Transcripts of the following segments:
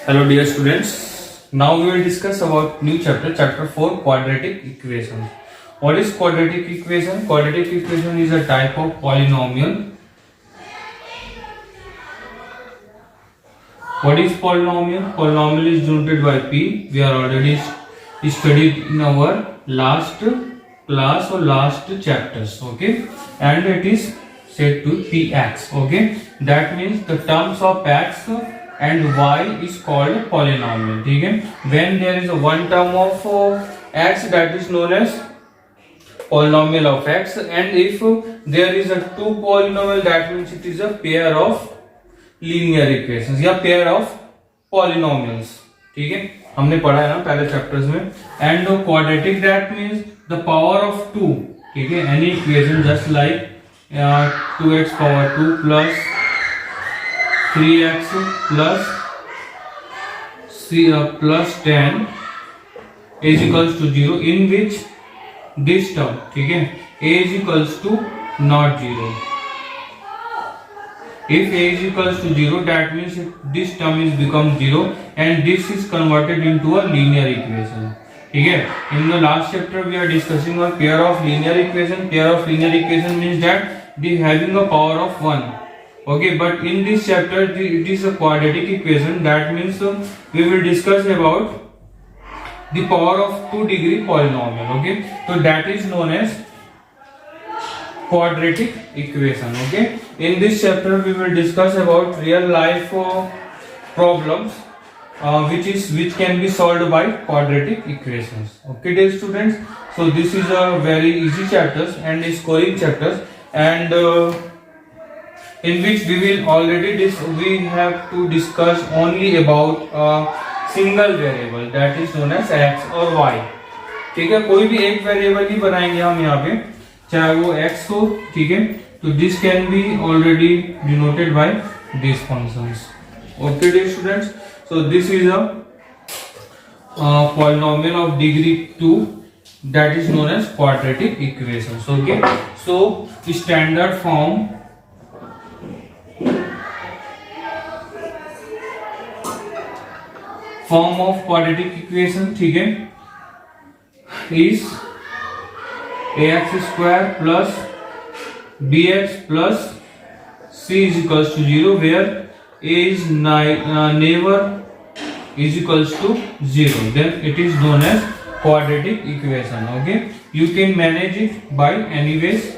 Hello dear students, now we will discuss about new chapter 4 quadratic equations. What is quadratic equation? Quadratic equation is a type of polynomial. What is polynomial? Polynomial is denoted by p. We are already studied in our last class or last chapters, okay, and it is set to px, okay. That means the terms of x and y is called polynomial, ठीक है. When there is a one term of x, that is known as polynomial of x, and if there is a two polynomial, that means it is a pair of linear equations या pair of polynomials, ठीक है, हमने पढ़ा है ना पहले chapters में. And quadratic that means the power of two, ठीक है, any equation just like 2x power 2 plus 3x plus 10 is equals to 0 in which this term, ठीक है, a is equals to not 0. If a is equals to 0, that means this term is become 0 and this is converted into a linear equation. ठीक है. In the last chapter we are discussing a pair of linear equation. Pair of linear equation means that they having a power of 1. Okay, but in this chapter it is a quadratic equation. That means we will discuss about the power of 2 degree polynomial. Okay, so that is known as quadratic equation. Okay, in this chapter we will discuss about real life problems which can be solved by quadratic equations. Okay dear students, so this is a very easy chapters and scoring chapters, and in which we will already we have to discuss only about a single variable, that is known as x or y. ठीक है, कोई भी एक variable ही बनाएंगे हम यहाँ पे, चाहे वो x हो, ठीक है. तो this can be already denoted by this functions. Okay dear students, so this is a polynomial of degree 2 that is known as quadratic equations. Okay, so standard form of quadratic equation, ठीक है, is ax square plus bx plus c is equals to 0, where a is never is equals to 0, then it is known as quadratic equation. Okay, you can manage it by any ways.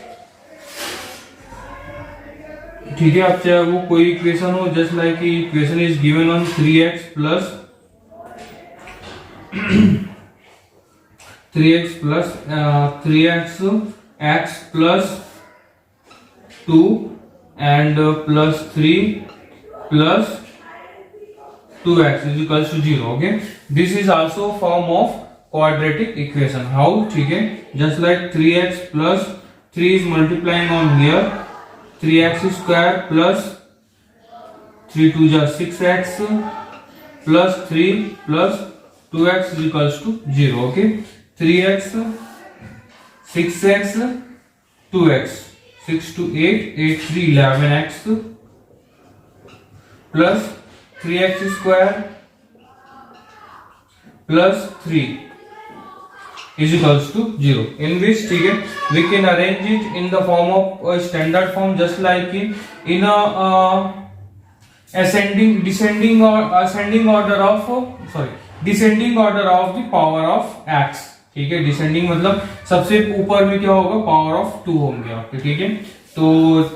ठीक है, आप चाहे वो कोई equation हो, just like equation is given on 3x plus 3x x plus 2 and plus 3 plus 2x is equals to 0. Okay, this is also a form of quadratic equation. How? ठीक है, just like 3x plus 3 is multiplying on here, 3x square plus 3 2 जा 6x plus 3 plus 2x is equals to 0. Okay, 3x 6x 2x 6 to 8 8 3 11x plus 3x square plus 3 is equals to 0, in which, ठीक है, we can arrange it in the form of a standard form, just like in a descending order of the power of x. ठीक है, descending मतलब सबसे ऊपर में क्या होगा, पावर ऑफ 2 होंगे आपके, ठीक है. तो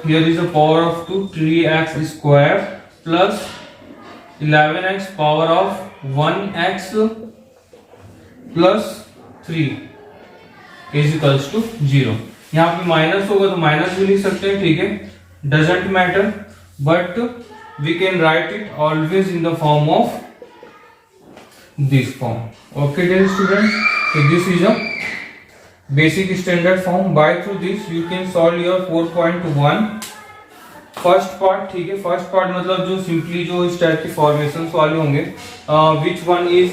here is a power of 2 3x square plus 11x power of 1x plus 3 is equals to 0. यहाँ पे माइनस होगा तो माइनस भी लिख सकते हैं, ठीक है, doesn't matter, but we can write it always in the form of this form. Okay dear students, so this is a basic standard form. By through this you can solve your 4.1 first part. ठीक है, first part मतलब जो simply जो इस type के formations वाले होंगे, which one is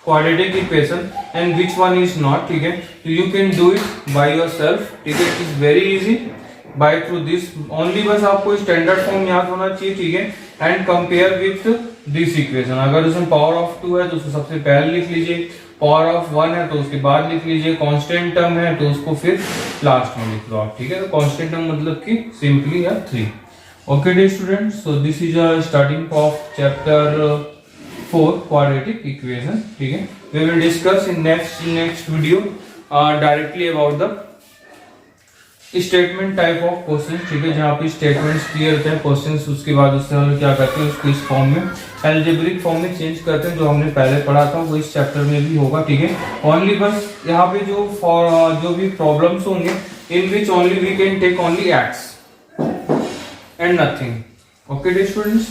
quadratic equation and which one is not. ठीक है, तो you can do it by yourself. ठीक है, it is very easy by through this only. बस आपको स्टैंडर्ड फॉर्म याद होना चाहिए. ठीक है, and compare with this equation. अगर उसमें पावर ऑफ 2 है तो उसको सबसे पहले लिख लीजिए, पावर ऑफ 1 है तो उसके बाद लिख लीजिए, कांस्टेंट टर्म है तो उसको फिर लास्ट में लिख लो आप, ठीक है। तो कांस्टेंट टर्म मतलब कि सिंपली है 3। Okay dear students, so this is a starting of chapter 4 quadratic equation, ठीक है। We will discuss in next video directly about the statement type of question, ठीक है, जहाँ पे स्टेटमेंट्स क्लियर होते हैं क्वेश्चंस, उसके बाद उससे हम क्या करते हैं उसको इस फॉर्म में एल्जेब्रिक फॉर्म में चेंज करते हैं, जो हमने पहले पढ़ा था वो इस चैप्टर में भी होगा, ठीक है। ओनली बस यहाँ पे जो भी प्रॉब्लम्स होंगे in which only we can take only x and nothing. Okay dear students.